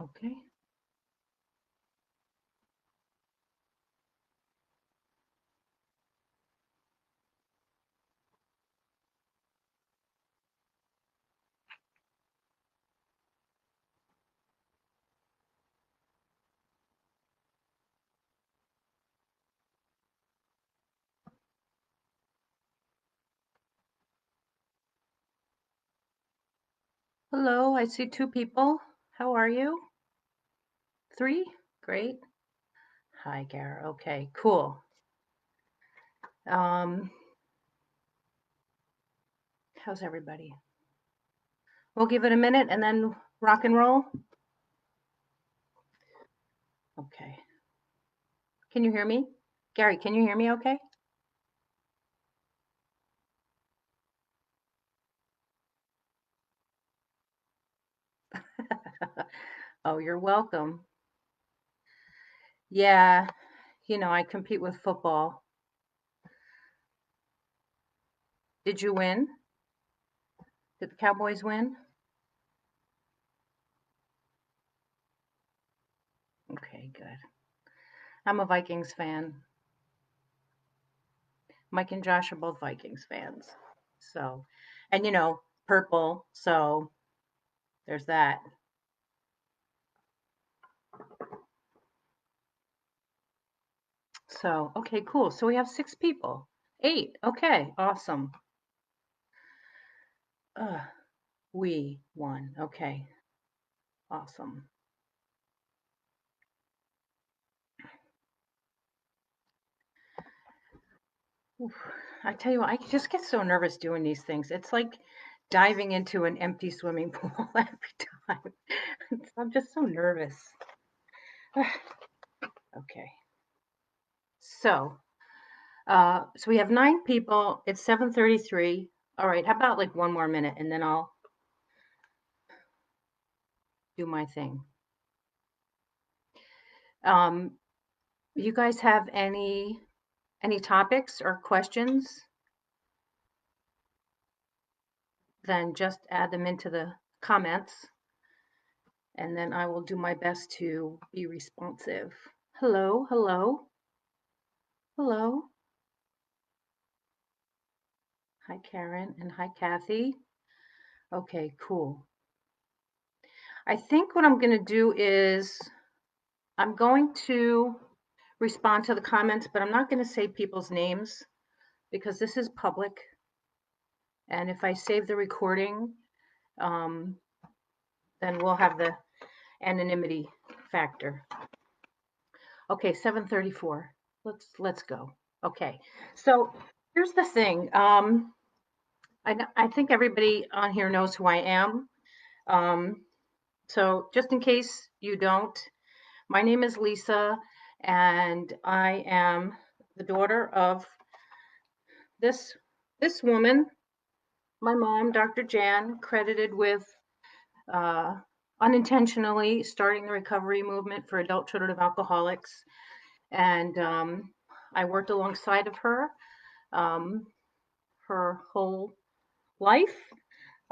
Okay. Hello, I see two people. How are you? Three? Great. Hi, Gara. Okay, cool. Um, how's everybody? We'll give it a minute and then rock and roll. Okay. Can you hear me? Gary, can you hear me okay? Oh, you're welcome. Yeah, I compete with football. Did you win? Did the Cowboys win? Okay, good. I'm a Vikings fan. Mike and Josh are both Vikings fans. So, and purple. So there's that. So, okay, cool. So we have six people. Eight. Okay, awesome. Uh, we won. Okay, awesome. Oof. I tell you what, I just get so nervous doing these things. It's like diving into an empty swimming pool every time. I'm just so nervous. Okay. So, so we have nine people. It's 7:33. All right, how about like one more minute and then I'll do my thing. Um, you guys have any topics or questions? Then just add them into the comments and then I will do my best to be responsive. Hello, hello, hello. Hi, Karen, and hi, Kathy. Okay, cool. I think what I'm going to do is I'm going to respond to the comments, but I'm not going to say people's names because this is public. And if I save the recording, um, then we'll have the anonymity factor. Okay, 7:34. Let's go. Okay, so here's the thing. I think everybody on here knows who I am. Um, so just in case you don't, my name is Lisa, and I am the daughter of this this woman, my mom, Dr. Jan, credited with uh, unintentionally starting the recovery movement for adult children of alcoholics. And I worked alongside of her um, her whole life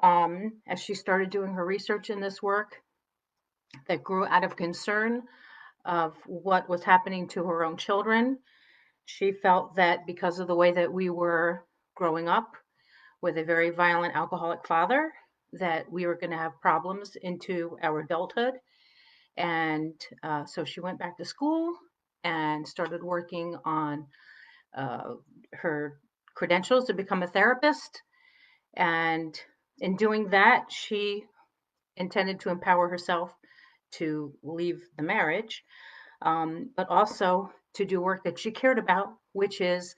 as she started doing her research in this work that grew out of concern of what was happening to her own children. She felt that because of the way that we were growing up with a very violent alcoholic father, that we were going to have problems into our adulthood. And so she went back to school and started working on uh, her credentials to become a therapist. And in doing that, she intended to empower herself to leave the marriage, but also to do work that she cared about, which is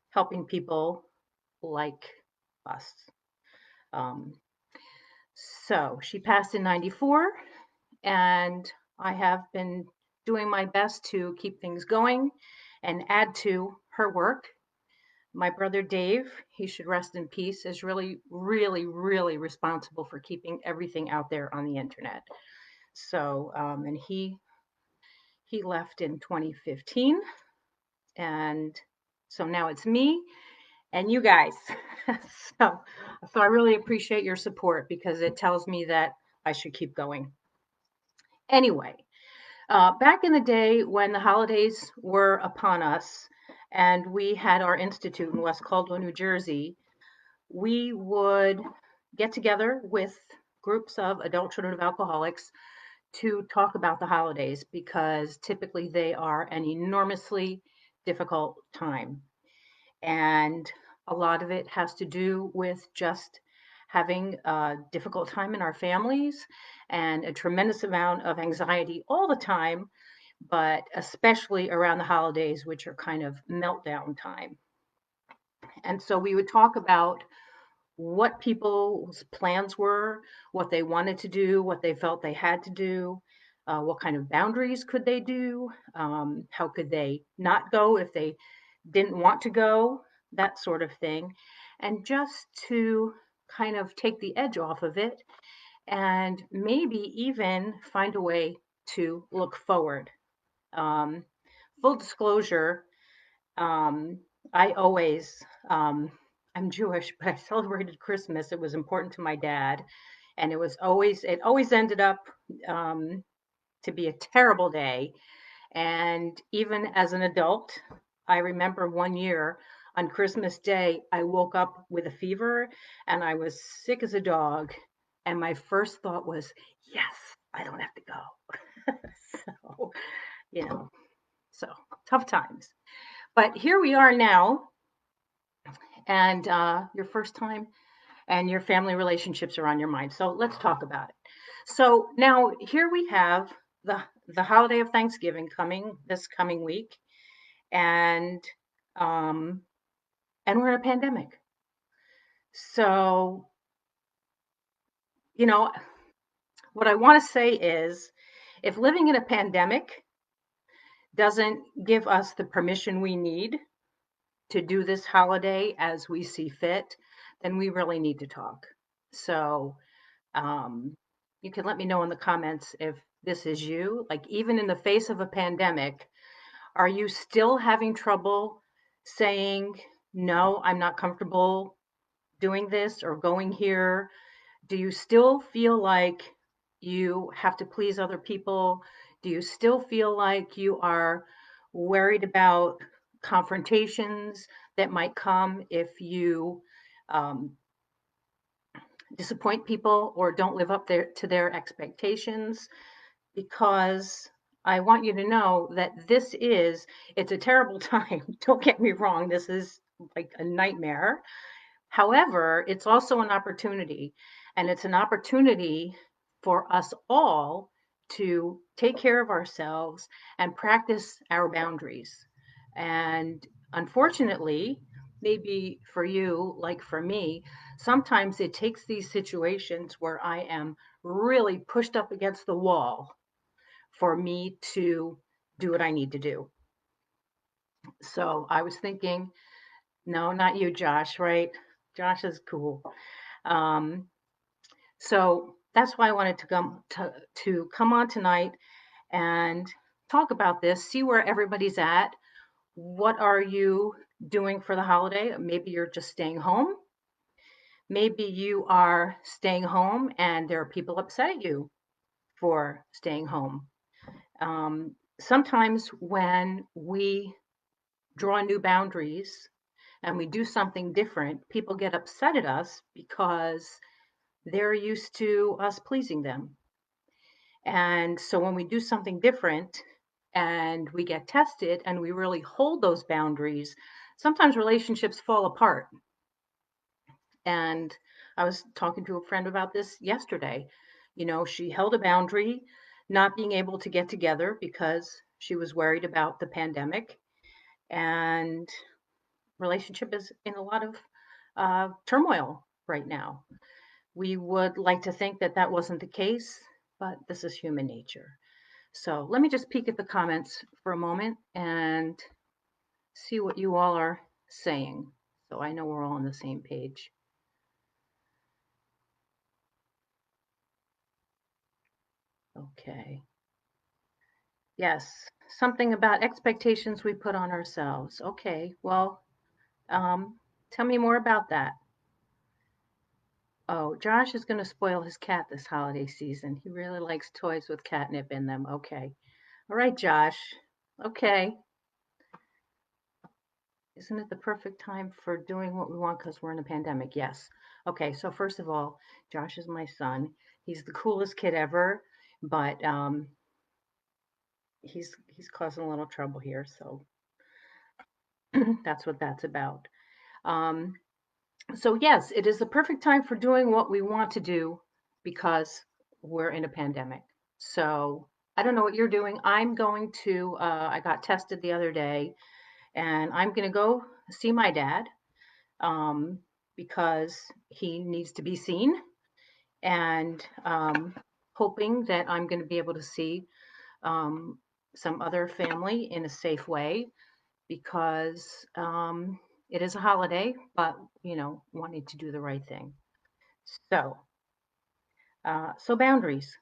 helping people like us. Um, so she passed in 94, and I have been doing my best to keep things going and add to her work. My brother Dave, he should rest in peace, is really, really, really responsible for keeping everything out there on the internet. So, and he left in 2015, and so now it's me and you guys. so, so I really appreciate your support because it tells me that I should keep going. Anyway, back in the day when the holidays were upon us and we had our institute in West Caldwell, New Jersey, we would get together with groups of adult children of alcoholics to talk about the holidays because typically they are an enormously difficult time. And a lot of it has to do with just having a difficult time in our families and a tremendous amount of anxiety all the time, but especially around the holidays, which are kind of meltdown time. And so we would talk about what people's plans were, what they wanted to do, what they felt they had to do, what kind of boundaries could they do, how could they not go if they didn't want to go, that sort of thing. And just to kind of take the edge off of it and maybe even find a way to look forward. Um, Full disclosure, um, I always, um, I'm Jewish, but I celebrated Christmas. It was important to my dad, and it always ended up um, to be a terrible day. And even as an adult, I remember one year on Christmas Day, I woke up with a fever and I was sick as a dog. And my first thought was, yes, I don't have to go. So, you know, so tough times. But here we are now, and your first time and your family relationships are on your mind. So let's talk about it. So now here we have the holiday of Thanksgiving coming this coming week, and um, and we're in a pandemic. So you know what I want to say is, if living in a pandemic doesn't give us the permission we need to do this holiday as we see fit, then we really need to talk. So Um, you can let me know in the comments if this is you. Like, even in the face of a pandemic, are you still having trouble saying, no, I'm not comfortable doing this or going here? Do you still feel like you have to please other people? Do you still feel like you are worried about confrontations that might come if you um, disappoint people or don't live up to their expectations? Because I want you to know that it's a terrible time. Don't get me wrong, this is like a nightmare. However, it's also an opportunity, and it's an opportunity for us all to take care of ourselves and practice our boundaries. And unfortunately, maybe for you, like for me, sometimes it takes these situations where I am really pushed up against the wall for me to do what I need to do. So I was thinking, no, not you, Josh, right? Josh is cool. Um, so that's why I wanted to come on tonight and talk about this, see where everybody's at. What are you doing for the holiday? Maybe you're just staying home. Maybe you are staying home and there are people upset at you for staying home. Sometimes when we draw new boundaries and we do something different, people get upset at us because they're used to us pleasing them. And so when we do something different and we get tested and we really hold those boundaries, sometimes relationships fall apart. And I was talking to a friend about this yesterday. You know, she held a boundary, not being able to get together because she was worried about the pandemic. And relationship is in a lot of turmoil right now. We would like to think that that wasn't the case, but this is human nature. So let me just peek at the comments for a moment and see what you all are saying. So I know we're all on the same page. Okay. Yes, something about expectations we put on ourselves. Okay, well, um, tell me more about that. Oh, Josh is going to spoil his cat this holiday season. He really likes toys with catnip in them. Okay. All right, Josh. Okay. Isn't it the perfect time for doing what we want because we're in a pandemic? Yes. Okay, so first of all, Josh is my son. He's the coolest kid ever, but he's causing a little trouble here, so that's what that's about. Um, so yes, it is the perfect time for doing what we want to do because we're in a pandemic. So I don't know what you're doing. I'm going to. I got tested the other day, and I'm going to go see my dad um, because he needs to be seen, and hoping that I'm going to be able to see um, some other family in a safe way because it is a holiday, but wanting to do the right thing. So, so boundaries.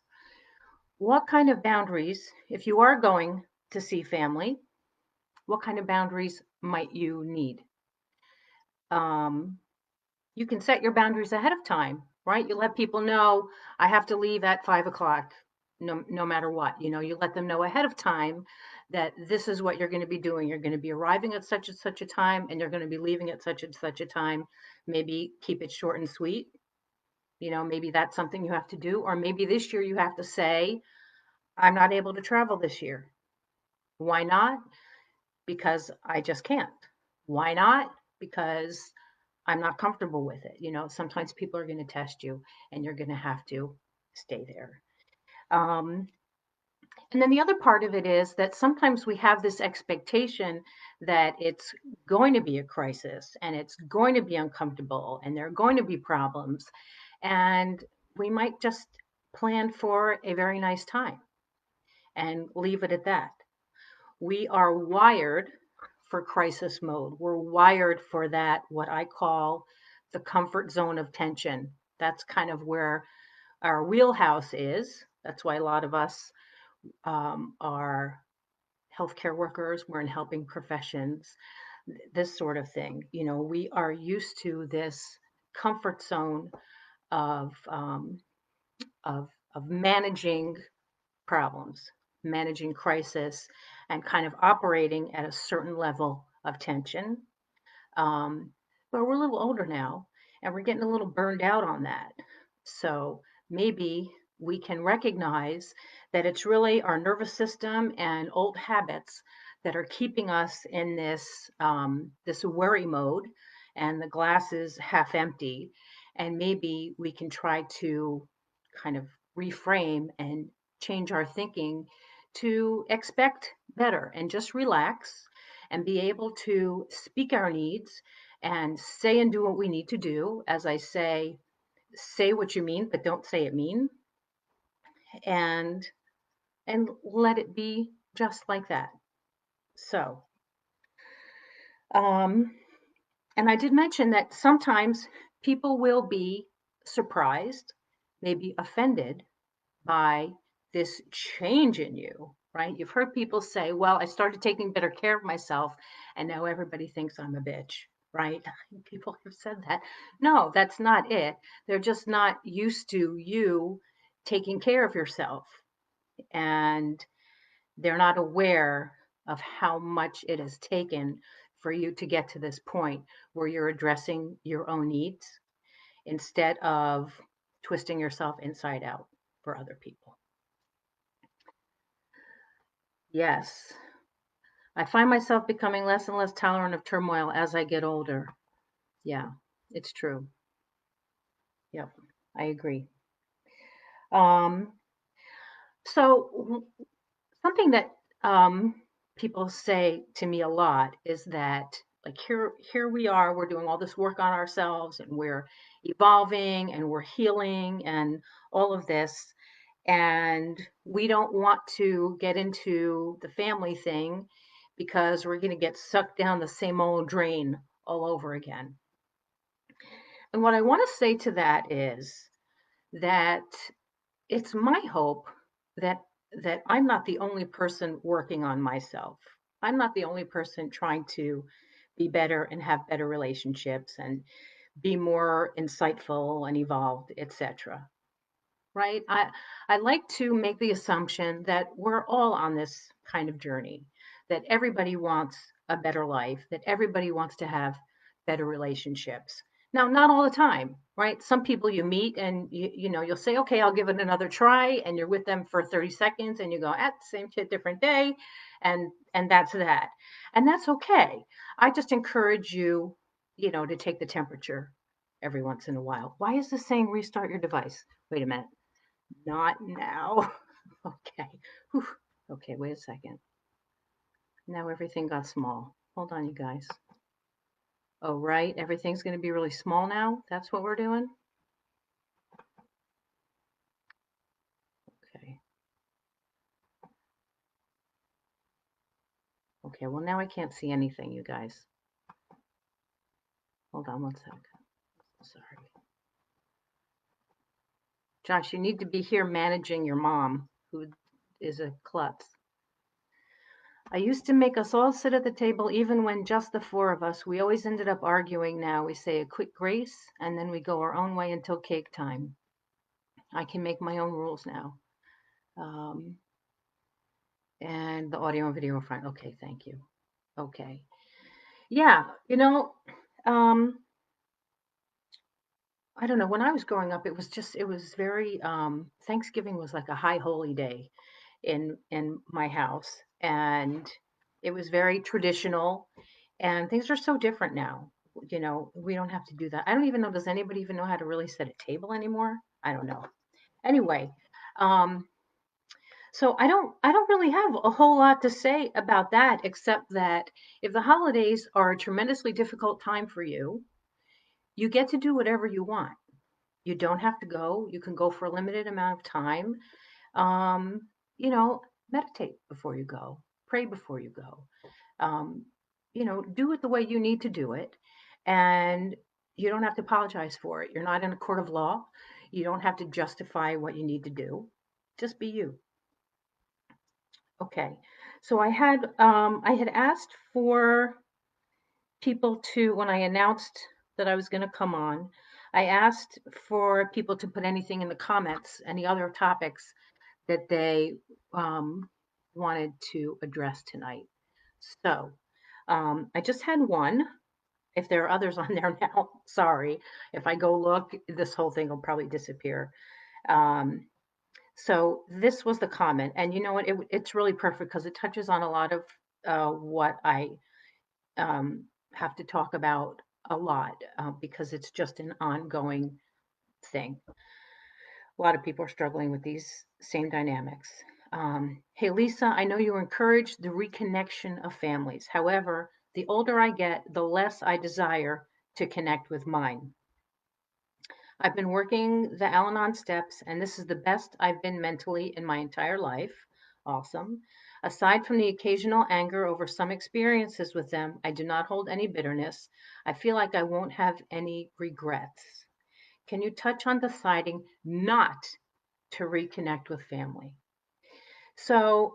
What kind of boundaries, if you are going to see family, what kind of boundaries might you need? Um, you can set your boundaries ahead of time, right? You let people know I have to leave at 5 o'clock, no matter what. You let them know ahead of time that this is what you're going to be doing. You're going to be arriving at such and such a time, and you're going to be leaving at such and such a time. Maybe keep it short and sweet. Maybe that's something you have to do. Or maybe this year you have to say, I'm not able to travel this year. Why not? Because I just can't. Why not? Because I'm not comfortable with it. Sometimes people are going to test you and you're going to have to stay there. Um, and then the other part of it is that sometimes we have this expectation that it's going to be a crisis and it's going to be uncomfortable and there are going to be problems. And we might just plan for a very nice time and leave it at that. We are wired for crisis mode. We're wired for that, what I call the comfort zone of tension. That's kind of where our wheelhouse is. That's why a lot of us are healthcare workers, we're in helping professions, this sort of thing. We are used to this comfort zone of um, of managing problems, managing crisis, and kind of operating at a certain level of tension. Um, but we're a little older now and we're getting a little burned out on that. So maybe we can recognize that it's really our nervous system and old habits that are keeping us in this worry mode, and the glass is half empty. And maybe we can try to kind of reframe and change our thinking to expect better and just relax and be able to speak our needs and say and do what we need to do. As I say what you mean, but don't say it mean, and and let it be just like that. So, um, and I did mention that sometimes people will be surprised, maybe offended by this change in you, right? You've heard people say, well, I started taking better care of myself and now everybody thinks I'm a bitch, right? People have said that. No, that's not it. They're just not used to you taking care of yourself, and they're not aware of how much it has taken for you to get to this point where you're addressing your own needs instead of twisting yourself inside out for other people. Yes. I find myself becoming less and less tolerant of turmoil as I get older. Yeah, it's true. Yep, I agree. Um, so something that people say to me a lot is that, like, here we are, we're doing all this work on ourselves and we're evolving and we're healing and all of this, and we don't want to get into the family thing because we're going to get sucked down the same old drain all over again. And what I want to say to that is that it's my hope that I'm not the only person working on myself. I'm not the only person trying to be better and have better relationships and be more insightful and evolved, etc. Right? I like to make the assumption that we're all on this kind of journey, that everybody wants a better life, that everybody wants to have better relationships. Now, not all the time, right? Some people you meet and you'll say, okay, I'll give it another try, and you're with them for 30 seconds and you go, at same shit, different day, and that's that. And that's okay. I just encourage you, to take the temperature every once in a while. Why is this saying restart your device? Wait a minute. Not now. Okay. Whew. Okay, wait a second. Now everything got small. Hold on, you guys. Oh, right. Everything's going to be really small now. That's what we're doing. Okay. Okay, well, now I can't see anything, you guys. Hold on one sec. Sorry. Josh, you need to be here managing your mom, who is a klutz. I used to make us all sit at the table even when just the four of us. We always ended up arguing now. We say a quick grace and then we go our own way until cake time. I can make my own rules now. Um, and the audio and video front. Okay, thank you. Okay. Yeah, um, I don't know. When I was growing up, it was very, Thanksgiving was like a high holy day in my house. And it was very traditional. And things are so different now. We don't have to do that. I don't even know, does anybody even know how to really set a table anymore? I don't know. Anyway, um, so I don't really have a whole lot to say about that, except that if the holidays are a tremendously difficult time for you, you get to do whatever you want. You don't have to go. You can go for a limited amount of time. Um, you know, Meditate before you go, pray before you go. Um, do it the way you need to do it, and you don't have to apologize for it. You're not in a court of law. You don't have to justify what you need to do. Just be you. Okay. So I had asked for people to, when I announced that I was going to come on, I asked for people to put anything in the comments, any other topics that they um, wanted to address tonight. So I just had one. If there are others on there now, sorry. If I go look, this whole thing will probably disappear. Um, so this was the comment, and you know what? It's really perfect because it touches on a lot of what I have to talk about a lot because it's just an ongoing thing. A lot of people are struggling with these same dynamics. Hey, Lisa, I know you encourage the reconnection of families. However, the older I get, the less I desire to connect with mine. I've been working the Al Anon steps, and this is the best I've been mentally in my entire life. Awesome. Aside from the occasional anger over some experiences with them, I do not hold any bitterness. I feel like I won't have any regrets. Can you touch on deciding not to reconnect with family? So,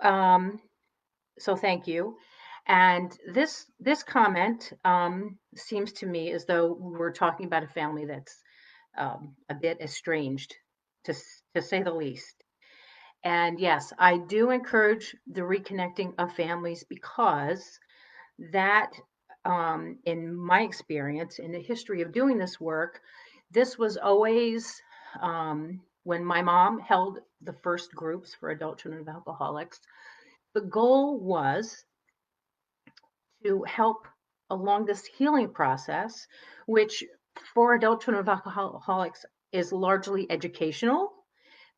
so thank you. And this comment seems to me as though we're talking about a family that's a bit estranged, to to say the least. And yes, I do encourage the reconnecting of families because that, in my experience, in the history of doing this work, this was always when my mom held the first groups for adult children of alcoholics. The goal was to help along this healing process, which for adult children of alcoholics is largely educational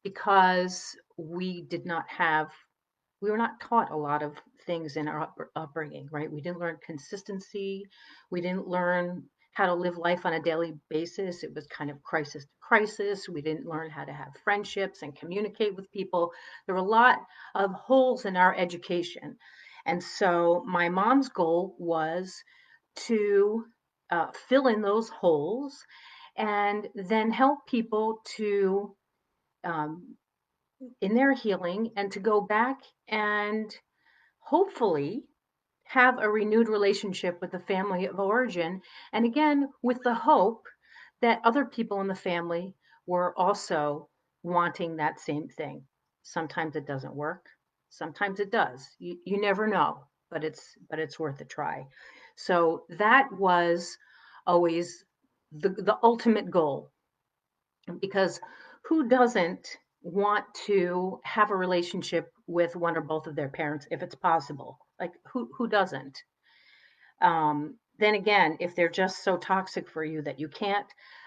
because we were not taught a lot of things in our upbringing, right? We didn't learn consistency. We didn't learn how to live life on a daily basis. It was kind of crisis to crisis. We didn't learn how to have friendships and communicate with people. There were a lot of holes in our education. And so my mom's goal was to fill in those holes and then help people to um, in their healing and to go back and hopefully have a renewed relationship with the family of origin. And again, with the hope that other people in the family were also wanting that same thing. Sometimes it doesn't work. Sometimes it does. You never know, but it's worth a try. So that was always the ultimate goal, because who doesn't want to have a relationship with one or both of their parents if it's possible? Like who doesn't? Then again, if they're just so toxic for you that you can't,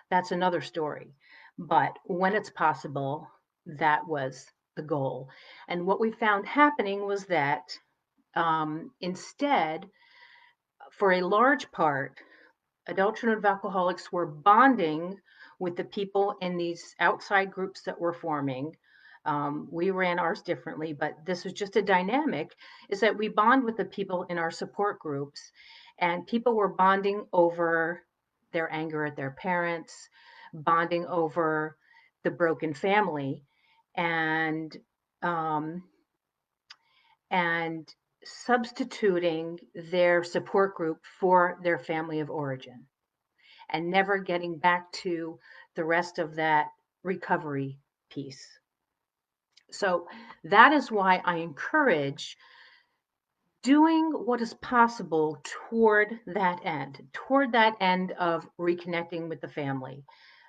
that's another story. But when it's possible, that was the goal. And what we found happening was that instead, for a large part, adult children of alcoholics were bonding with the people in these outside groups that were forming. We ran ours differently, but this was just a dynamic, is that we bond with the people in our support groups, and people were bonding over their anger at their parents, bonding over the broken family, and um, and substituting their support group for their family of origin, and never getting back to the rest of that recovery piece. So that is why I encourage doing what is possible toward that end of reconnecting with the family.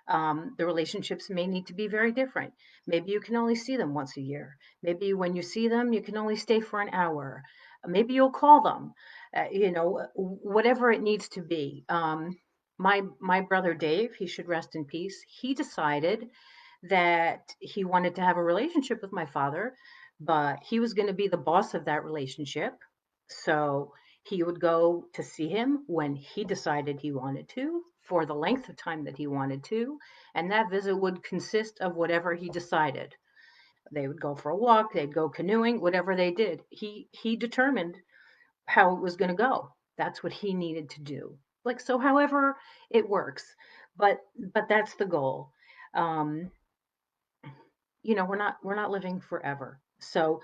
The relationships may need to be very different. Maybe you can only see them once a year. Maybe when you see them, you can only stay for an hour. Maybe you'll call them. Whatever it needs to be. My brother Dave, he should rest in peace. He decided that he wanted to have a relationship with my father, but he was going to be the boss of that relationship. So he would go to see him when he decided he wanted to, for the length of time that he wanted to, and that visit would consist of whatever he decided. They would go for a walk, they'd go canoeing, whatever they did. He determined how it was going to go. That's what he needed to do. Like, so however it works, but that's the goal. Um, we're not living forever. So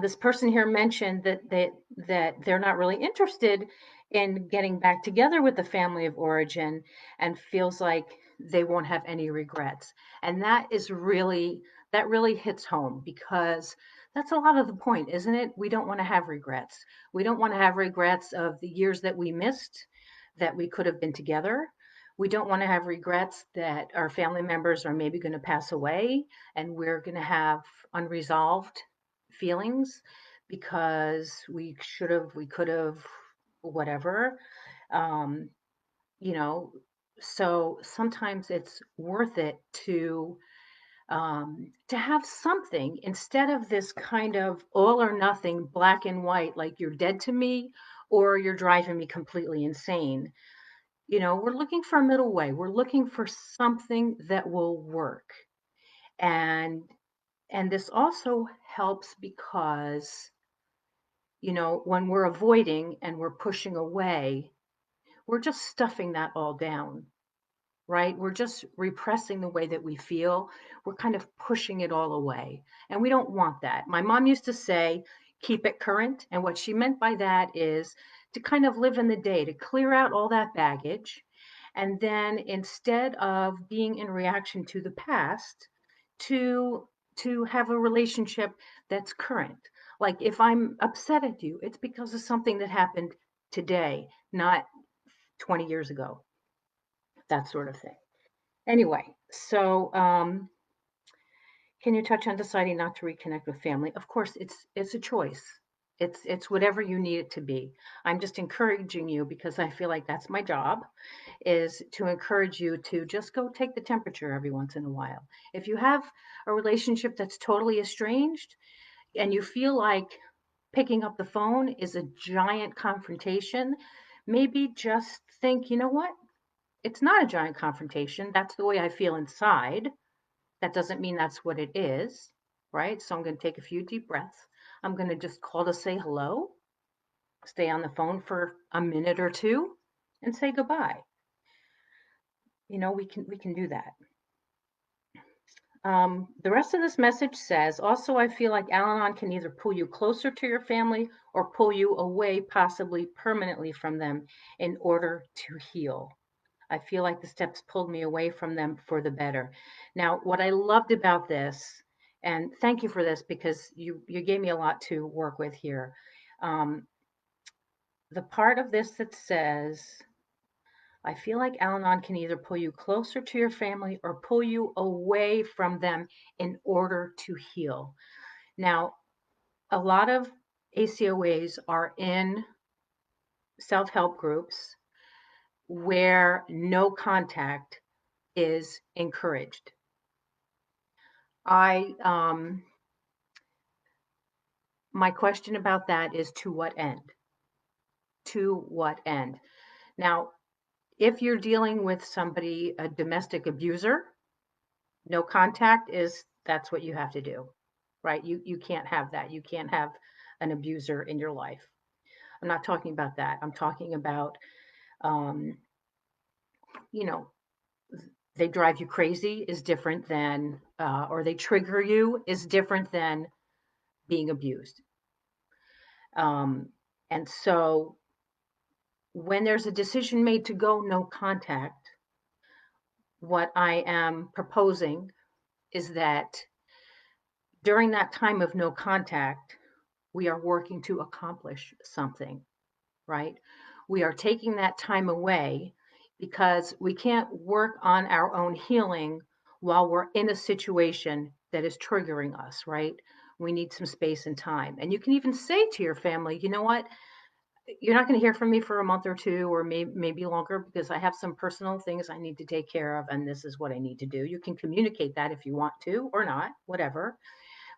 this person here mentioned that they're not really interested in getting back together with the family of origin, and feels like they won't have any regrets. And that really hits home, because that's a lot of the point, isn't it? We don't want to have regrets. We don't want to have regrets of the years that we missed, that we could have been together. We don't want to have regrets that our family members are maybe going to pass away, and we're going to have unresolved feelings because we should have, we could have, whatever. Um, you know, so sometimes it's worth it to have something, instead of this kind of all or nothing, black and white, like you're dead to me or you're driving me completely insane. We're looking for a middle way. We're looking for something that will work. And and this also helps because, when we're avoiding and we're pushing away, we're just stuffing that all down, right? We're just repressing the way that we feel. We're kind of pushing it all away. And we don't want that. My mom used to say, keep it current. And what she meant by that is to kind of live in the day, to clear out all that baggage. And then instead of being in reaction to the past, to to have a relationship that's current. Like if I'm upset at you, it's because of something that happened today, not 20 years ago, that sort of thing. Anyway, so can you touch on deciding not to reconnect with family? Of course, it's a choice. It's whatever you need it to be. I'm just encouraging you, because I feel like that's my job, is to encourage you to just go take the temperature every once in a while. If you have a relationship that's totally estranged and you feel like picking up the phone is a giant confrontation, maybe just think, you know what? It's not a giant confrontation. That's the way I feel inside. That doesn't mean that's what it is, right? So I'm going to take a few deep breaths. I'm going to just call to say hello, stay on the phone for a minute or two, and say goodbye. We can do that. The rest of this message says, also, I feel like Al Anon can either pull you closer to your family or pull you away, possibly permanently from them, in order to heal. I feel like the steps pulled me away from them for the better. Now, what I loved about this, and thank you for this because you gave me a lot to work with here. Um, the part of this that says, I feel like Al Anon can either pull you closer to your family or pull you away from them in order to heal. Now, a lot of ACOAs are in self help groups where no contact is encouraged. I My question about that is to what end? To what end? Now, if you're dealing with somebody, a domestic abuser, no contact is that's what you have to do, right? You can't have that. You can't have an abuser in your life. I'm not talking about that. I'm talking about, um, you know, they drive you crazy is different than, or they trigger you is different than being abused. Um, and so when there's a decision made to go no contact, what I am proposing is that during that time of no contact, we are working to accomplish something, right? We are taking that time away because we can't work on our own healing while we're in a situation that is triggering us, right? We need some space and time. And you can even say to your family, you know what? You're not going to hear from me for a month or two, or maybe longer, because I have some personal things I need to take care of, and this is what I need to do. You can communicate that if you want to or not, whatever.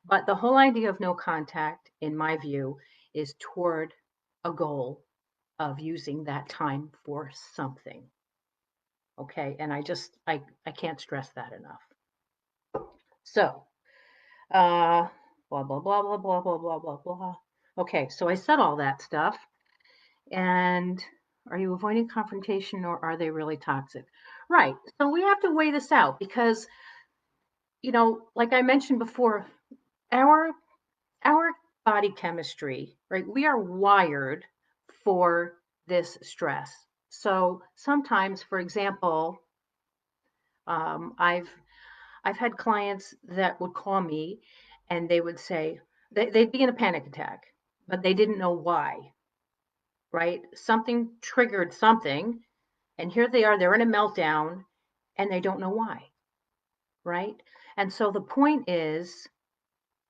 But the whole idea of no contact, in my view, is toward a goal of using that time for something. Okay. And I can't stress that enough. So, uh, blah, blah, blah, blah, blah, blah, blah, blah, blah. Okay. So I said all that stuff. And are you avoiding confrontation or are they really toxic? Right. So we have to weigh this out because, like I mentioned before, our our body chemistry, right? We are wired for this stress. So sometimes, for example, um, I've I've had clients that would call me and they would say they'd be in a panic attack, but they didn't know why, right? Something triggered something, and here they are, they're in a meltdown, and they don't know why, right? And so the point is,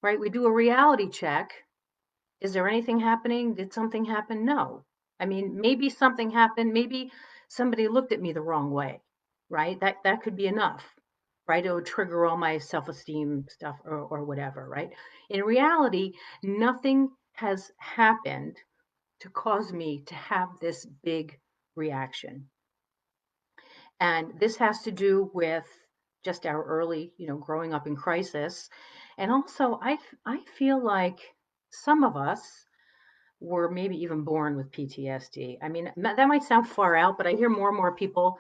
right, we do a reality check. Is there anything happening? Did something happen? No. I mean, maybe something happened. Maybe somebody looked at me the wrong way, right? That could be enough, right? It would trigger all my self-esteem stuff or whatever, right? In reality, nothing has happened to cause me to have this big reaction. And this has to do with just our early, growing up in crisis. And also, I feel like some of us were maybe even born with PTSD. I mean, that might sound far out, but I hear more and more people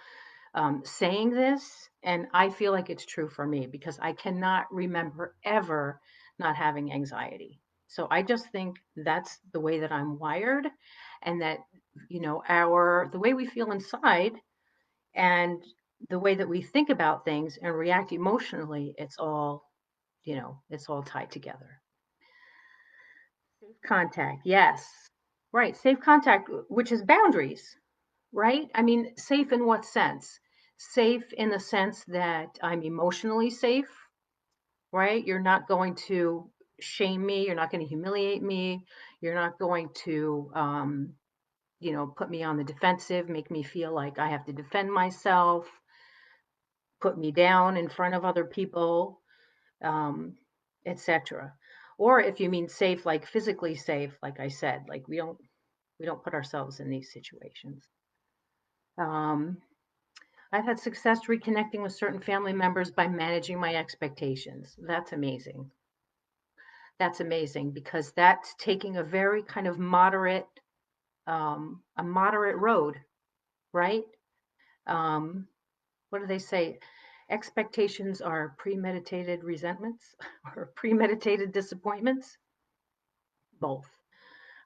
saying this, and I feel like it's true for me because I cannot remember ever not having anxiety. So I just think that's the way that I'm wired, and that the way we feel inside and the way that we think about things and react emotionally, it's all tied together. Safe contact, yes. Right, safe contact, which is boundaries, right? I mean, safe in what sense? Safe in the sense that I'm emotionally safe, right? You're not going to shame me, you're not going to humiliate me, you're not going to, put me on the defensive, make me feel like I have to defend myself, put me down in front of other people, um, etc. Or if you mean safe, like physically safe, like I said, like we don't put ourselves in these situations. Um, I've had success reconnecting with certain family members by managing my expectations. That's amazing. That's amazing because that's taking a very kind of a moderate road, right? Um, what do they say? Expectations are premeditated resentments or premeditated disappointments. Both.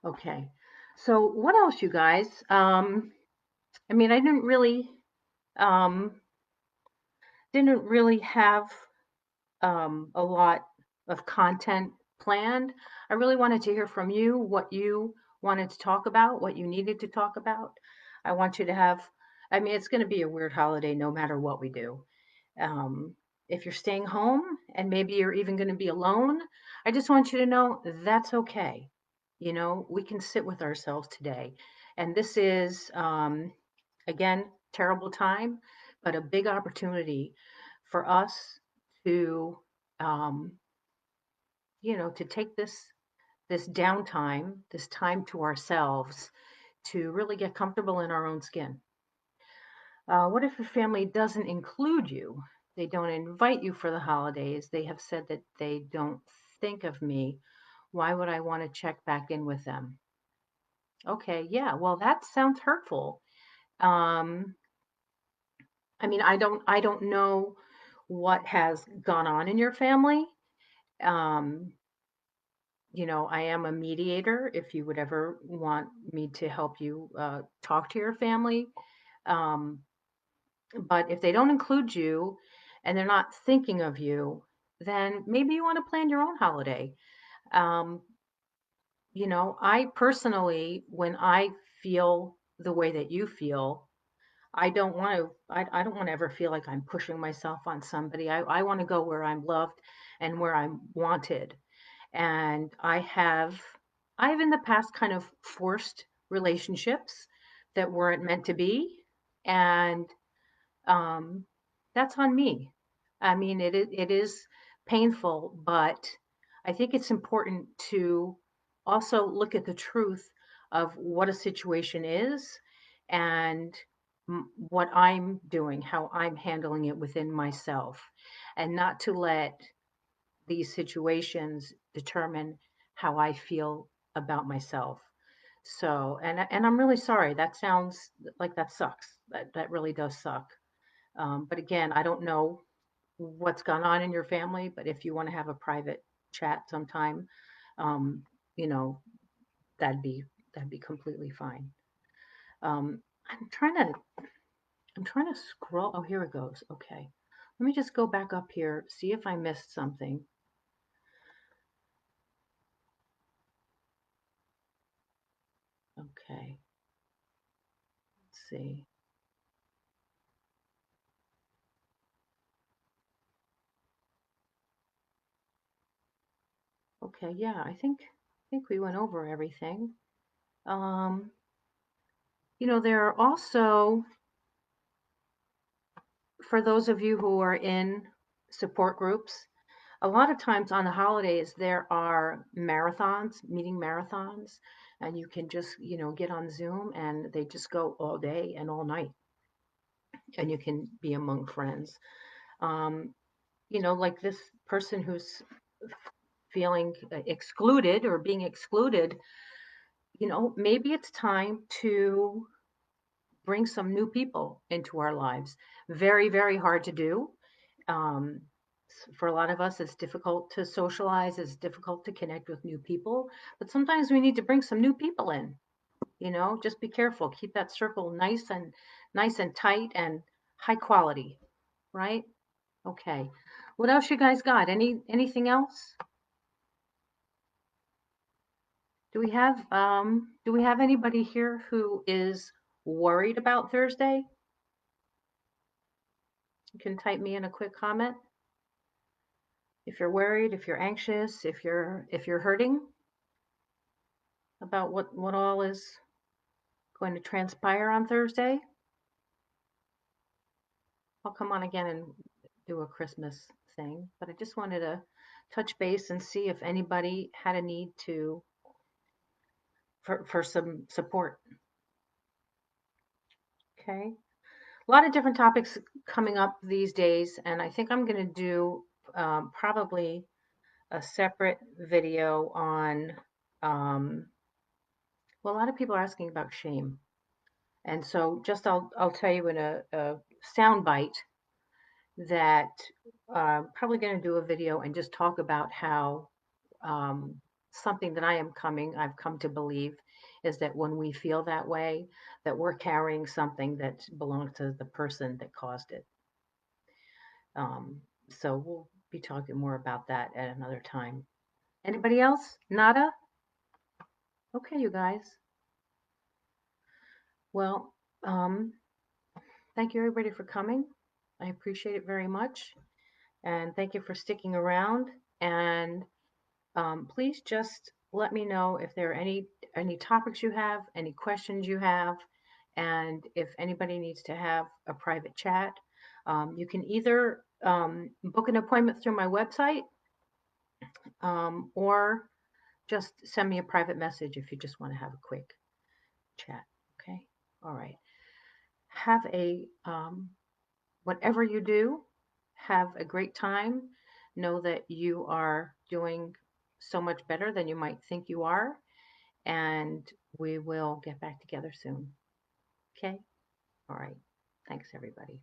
Okay. So what else, you guys? I mean, I didn't really. Um, didn't really have a lot of content planned. I really wanted to hear from you what you wanted to talk about, what you needed to talk about. I want you to have, I mean, it's going to be a weird holiday no matter what we do. Um, if you're staying home and maybe you're even going to be alone, I just want you to know that's okay. You know, we can sit with ourselves today. And this is, again, terrible time, but a big opportunity for us to, um, you know, to take this downtime, this time to ourselves, to really get comfortable in our own skin. What if your family doesn't include you? They don't invite you for the holidays. They have said that they don't think of me. Why would I want to check back in with them? Okay, yeah, well, that sounds hurtful. Um, I mean, I don't know what has gone on in your family. Um, you know, I am a mediator if you would ever want me to help you talk to your family. Um, but if they don't include you and they're not thinking of you, then maybe you want to plan your own holiday. Um, you know, I personally, when I feel the way that you feel, I don't want to ever feel like I'm pushing myself on somebody. I want to go where I'm loved and where I'm wanted. And I've in the past kind of forced relationships that weren't meant to be. And um, that's on me. I mean, it is painful, but I think it's important to also look at the truth of what a situation is and what I'm doing, how I'm handling it within myself, and not to let these situations determine how I feel about myself. So, and I'm really sorry. That sounds like that sucks. That really does suck. But again, I don't know what's gone on in your family, but if you want to have a private chat sometime, um, you know, that'd be that'd be completely fine. Um, I'm trying to I'm trying to scroll. Oh, here it goes. Okay. Let me just go back up here, see if I missed something. Okay. Let's see. Okay, yeah, I think we went over everything. Um, you know, there are also, for those of you who are in support groups, a lot of times on the holidays there are marathons, meeting marathons, and you can just, you know, get on Zoom and they just go all day and all night, and you can be among friends. Um, you know, like this person who's feeling excluded or being excluded, you know, maybe it's time to bring some new people into our lives. Very, very hard to do. Um, for a lot of us, it's difficult to socialize, it's difficult to connect with new people, but sometimes we need to bring some new people in. You know, just be careful. Keep that circle nice and tight and high quality, right? Okay. What else you guys got? Anything else? Do we have anybody here who is worried about Thursday? You can type me in a quick comment if you're worried, if you're anxious, if you're hurting about what all is going to transpire on Thursday. I'll come on again and do a Christmas thing, but I just wanted to touch base and see if anybody had a need to for some support. Okay. A lot of different topics coming up these days, and I think I'm going to do probably a separate video on. Um, well, a lot of people are asking about shame, and so just I'll tell you in a sound bite that probably going to do a video and just talk about how um, something that I've come to believe is that when we feel that way, that we're carrying something that belongs to the person that caused it. Um, so we'll be talking more about that at another time. Anybody else? Nada? Okay, you guys. Well, um, thank you everybody for coming. I appreciate it very much. And thank you for sticking around. And please just let me know if there are any topics you have, any questions you have, and if anybody needs to have a private chat. You can either book an appointment through my website, or just send me a private message if you just want to have a quick chat. Okay. All right. Have a whatever you do, have a great time. Know that you are doing so much better than you might think you are, and we will get back together soon. Okay? All right. Thanks, everybody.